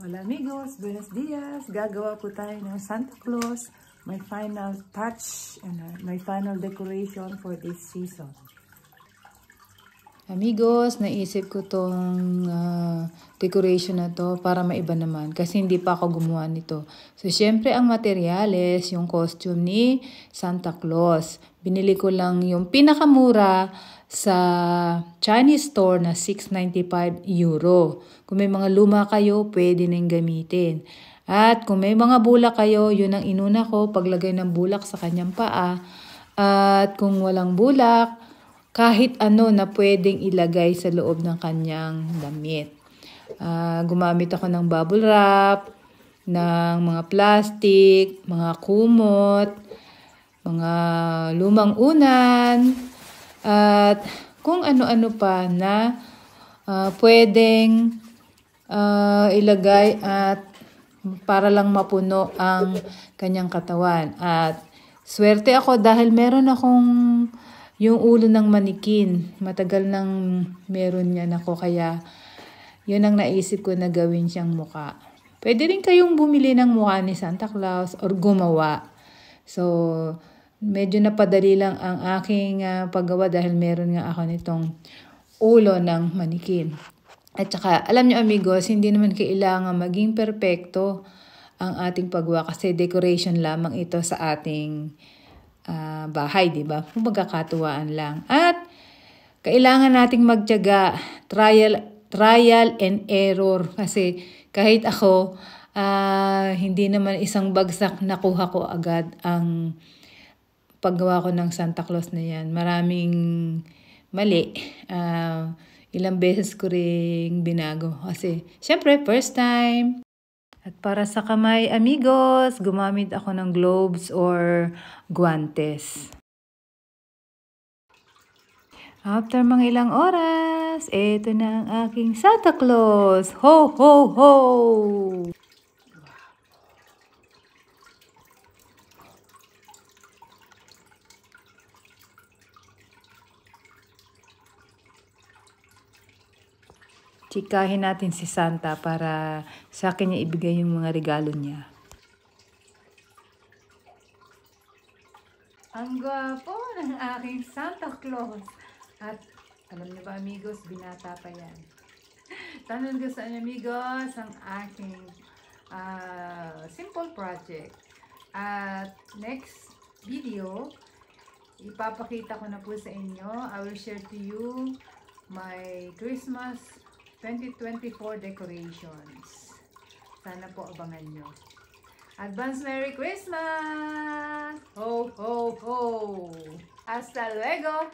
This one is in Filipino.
Hola amigos, buenos dias. Gagawa po tayo ng Santa Claus. My final touch and my final decoration for this season. Amigos, naisip ko tong decoration na to para maiba naman kasi hindi pa ako gumawa nito. So, syempre ang materyales, yung costume ni Santa Claus. Binili ko lang yung pinakamura sa Chinese store na 695 euro. Kung may mga luma kayo, pwede nang gamitin. At kung may mga bulak kayo, yun ang inuna ko, paglagay ng bulak sa kanyang paa. At kung walang bulak, kahit ano na pwedeng ilagay sa loob ng kanyang damit. Gumamit ako ng bubble wrap, ng mga plastic, mga kumot, mga lumang unan, at kung ano-ano pa na pwedeng ilagay at para lang mapuno ang kanyang katawan. At swerte ako dahil meron akong yung ulo ng manikin. Matagal nang meron yan ako kaya yun ang naisip ko na gawin siyang muka. Pwede rin kayong bumili ng mukha ni Santa Claus or gumawa. So, medyo napadali lang ang aking paggawa dahil meron nga ako nitong ulo ng manikin. At saka, alam nyo amigos, hindi naman kailangan maging perpekto ang ating paggawa kasi decoration lamang ito sa ating bahay, di ba? Magkakatuwaan lang. At kailangan nating magtiyaga, trial and error kasi kahit ako, hindi naman isang bagsak nakuha ko agad ang paggawa ko ng Santa Claus na yan. Maraming mali. Ilang beses ko ring binago kasi syempre first time. At para sa kamay, amigos, gumamit ako ng gloves or guantes. After mga ilang oras, eto na ang aking Santa Claus. Ho, ho, ho! Chikahin natin si Santa para sa akin niya ibigay yung mga regalo niya. Ang gwapo ng aking Santa Claus. At alam niyo ba amigos, binata pa yan. Tanong ko sa inyo amigos ang aking simple project. At next video, ipapakita ko na po sa inyo. I will share to you my Christmas 2024 decorations. Sana po abangan nyo. Advance Merry Christmas! Ho, ho, ho! Hasta luego!